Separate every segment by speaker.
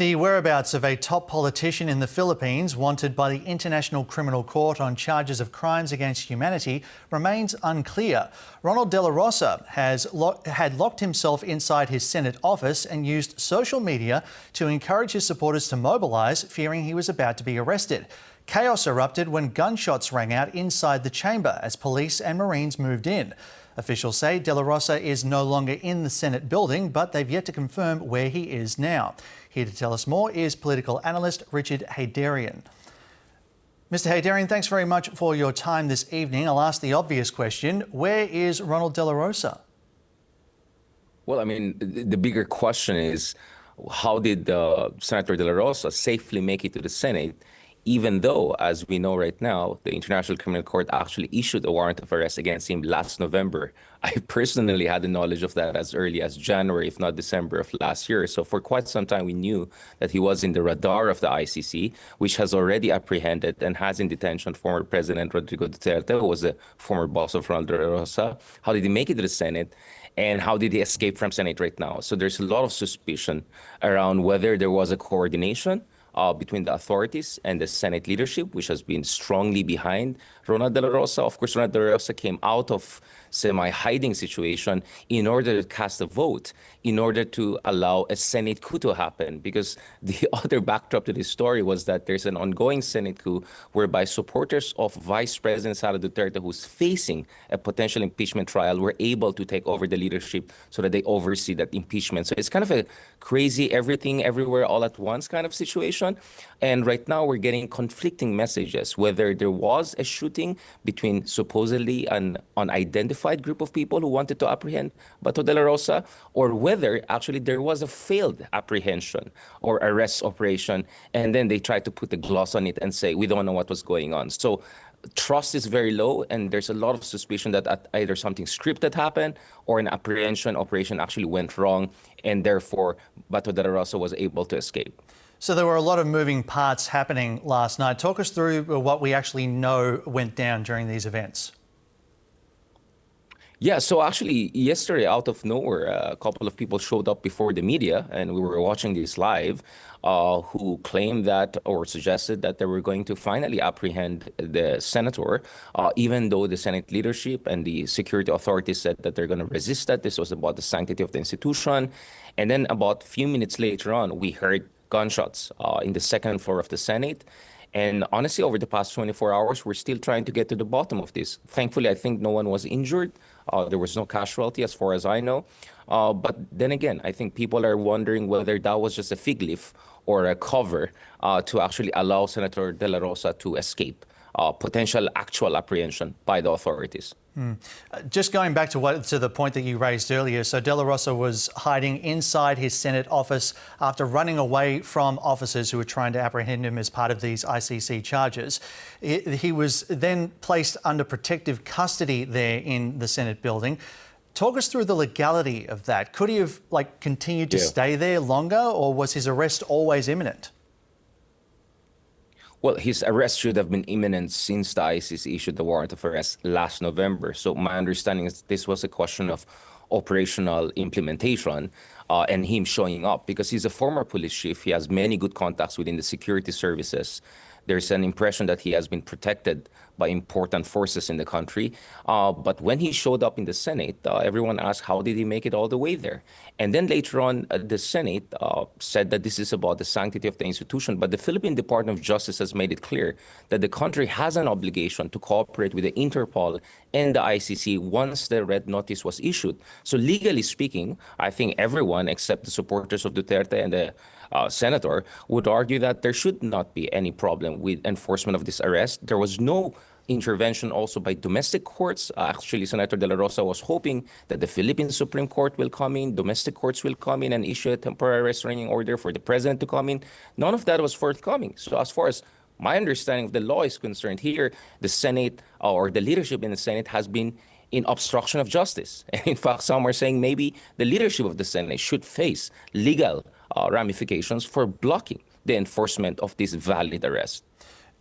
Speaker 1: The whereabouts of a top politician in the Philippines wanted by the International Criminal Court on charges of crimes against humanity remains unclear. Ronald De La Rosa had locked himself inside his Senate office and used social media to encourage his supporters to mobilise, fearing he was about to be arrested. Chaos erupted when gunshots rang out inside the chamber as police and Marines moved in. Officials say De La Rosa is no longer in the Senate building, but they've yet to confirm where he is now. Here to tell us more is political analyst Richard Haydarian. Mr. Haydarian, thanks very much for your time this evening. I'll ask the obvious question. Where is Ronald De La Rosa?
Speaker 2: Well, I mean, the bigger question is, how did Senator De La Rosa safely make it to the Senate, even though, as we know right now, the International Criminal Court actually issued a warrant of arrest against him last November? I personally had the knowledge of that as early as January, if not December of last year. So for quite some time, we knew that he was in the radar of the ICC, which has already apprehended and has in detention former President Rodrigo Duterte, who was the former boss of Ronald De La Rosa. How did he make it to the Senate? And how did he escape from Senate right now? So there's a lot of suspicion around whether there was a coordination between the authorities and the Senate leadership, which has been strongly behind Ronald De La Rosa. Of course, Ronald De La Rosa came out of semi-hiding situation in order to cast a vote, in order to allow a Senate coup to happen. Because the other backdrop to this story was that there's an ongoing Senate coup whereby supporters of Vice President Sara Duterte, who's facing a potential impeachment trial, were able to take over the leadership so that they oversee that impeachment. So it's kind of a crazy everything, everywhere, all at once kind of situation. And right now we're getting conflicting messages, whether there was a shooting between supposedly an unidentified group of people who wanted to apprehend Bato De La Rosa, or whether actually there was a failed apprehension or arrest operation, and then they tried to put a gloss on it and say, we don't know what was going on. So trust is very low, and there's a lot of suspicion that either something scripted happened or an apprehension operation actually went wrong, and therefore Bato De La Rosa was able to escape.
Speaker 1: So there were a lot of moving parts happening last night. Talk us through what we actually know went down during these events.
Speaker 2: Yeah, so actually yesterday, out of nowhere, a couple of people showed up before the media, and we were watching this live, who claimed that or suggested that they were going to finally apprehend the senator, even though the Senate leadership and the security authorities said that they're going to resist that. This was about the sanctity of the institution. And then about a few minutes later on, we heard gunshots in the second floor of the Senate. And honestly, over the past 24 hours, we're still trying to get to the bottom of this. Thankfully, I think no one was injured. There was no casualty as far as I know. But then again, I think people are wondering whether that was just a fig leaf or a cover to actually allow Senator De La Rosa to escape potential actual apprehension by the authorities.
Speaker 1: Just going back to the point that you raised earlier, so De La Rosa was hiding inside his Senate office after running away from officers who were trying to apprehend him as part of these ICC charges. He was then placed under protective custody there in the Senate building. Talk us through the legality of that. Could he have continued to stay there longer, or was his arrest always imminent?
Speaker 2: Well, his arrest should have been imminent since the ICC issued the warrant of arrest last November. So my understanding is this was a question of operational implementation and him showing up because he's a former police chief. He has many good contacts within the security services. There's an impression that he has been protected by important forces in the country. But when he showed up in the Senate, everyone asked, how did he make it all the way there? And then later on, the Senate said that this is about the sanctity of the institution. But the Philippine Department of Justice has made it clear that the country has an obligation to cooperate with the Interpol and the ICC once the red notice was issued. So legally speaking, I think everyone except the supporters of Duterte and the senator would argue that there should not be any problem with enforcement of this arrest. There was no intervention also by domestic courts. Actually, Senator De La Rosa was hoping that the Philippine Supreme Court will come in, domestic courts will come in and issue a temporary restraining order for the president to come in. None of that was forthcoming. So as far as my understanding of the law is concerned here, the Senate or the leadership in the Senate has been in obstruction of justice. And in fact, some are saying maybe the leadership of the Senate should face legal ramifications for blocking the enforcement of this valid arrest.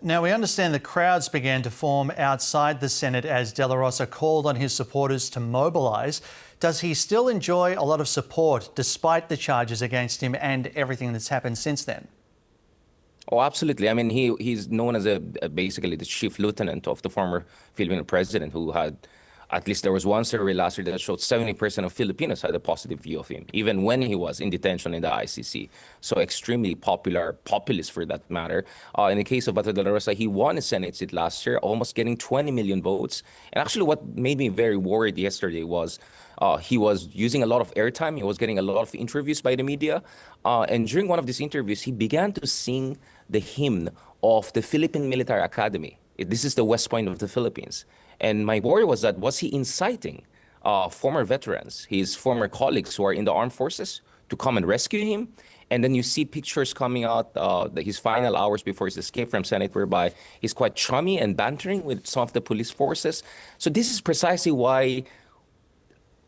Speaker 1: Now, we understand the crowds began to form outside the Senate as De La Rosa called on his supporters to mobilise. Does he still enjoy a lot of support despite the charges against him and everything that's happened since then?
Speaker 2: Oh, absolutely. I mean, he's known as basically the chief lieutenant of the former Filipino president, who had, at least there was one survey last year that showed 70% of Filipinos had a positive view of him, even when he was in detention in the ICC. So extremely popular, populist for that matter. In the case of Bato de la Rosa, he won a Senate seat last year, almost getting 20 million votes. And actually what made me very worried yesterday was he was using a lot of airtime. He was getting a lot of interviews by the media. And during one of these interviews, he began to sing the hymn of the Philippine Military Academy. This is the West Point of the Philippines. And my worry was that, was he inciting former veterans, his former colleagues who are in the armed forces, to come and rescue him? And then you see pictures coming out his final hours before his escape from Senate, whereby he's quite chummy and bantering with some of the police forces. So this is precisely why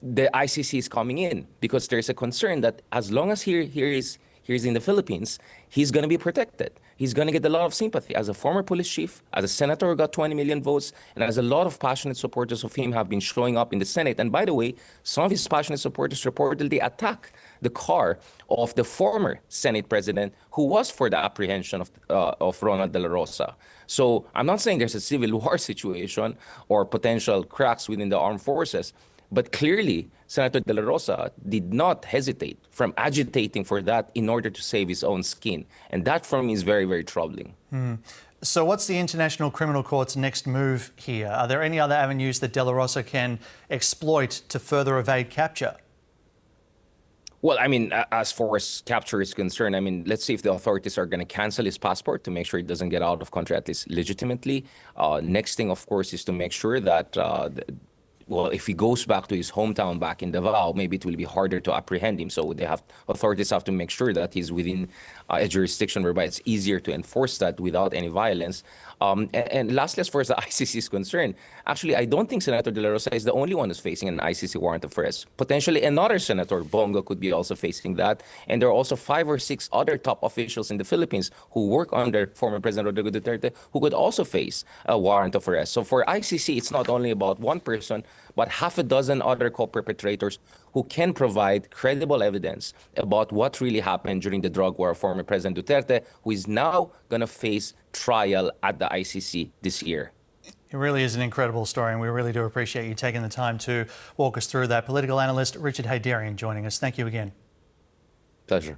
Speaker 2: the ICC is coming in, because there's a concern that as long as he's in the Philippines, he's going to be protected. He's going to get a lot of sympathy. As a former police chief, as a senator who got 20 million votes, and as a lot of passionate supporters of him have been showing up in the Senate. And by the way, some of his passionate supporters reportedly attacked the car of the former Senate president who was for the apprehension of Ronald De La Rosa. So I'm not saying there's a civil war situation or potential cracks within the armed forces, but clearly, Senator De La Rosa did not hesitate from agitating for that in order to save his own skin. And that, for me, is very, very troubling.
Speaker 1: So what's the International Criminal Court's next move here? Are there any other avenues that De La Rosa can exploit to further evade capture?
Speaker 2: Well, I mean, as far as capture is concerned, I mean, let's see if the authorities are going to cancel his passport to make sure he doesn't get out of country, at least legitimately. Next thing, of course, is to make sure that well, if he goes back to his hometown back in Davao, maybe it will be harder to apprehend him. So authorities have to make sure that he's within a jurisdiction whereby it's easier to enforce that without any violence. And lastly, as far as the ICC is concerned, actually, I don't think Senator De La Rosa is the only one who's facing an ICC warrant of arrest. Potentially another Senator, Bongo, could be also facing that. And there are also 5 or 6 other top officials in the Philippines who work under former President Rodrigo Duterte who could also face a warrant of arrest. So for ICC, it's not only about one person, but half a dozen other co-perpetrators who can provide credible evidence about what really happened during the drug war of former President Duterte, who is now going to face trial at the ICC this year.
Speaker 1: It really is an incredible story, and we really do appreciate you taking the time to walk us through that. Political analyst Richard Haydarian joining us. Thank you again.
Speaker 2: Pleasure.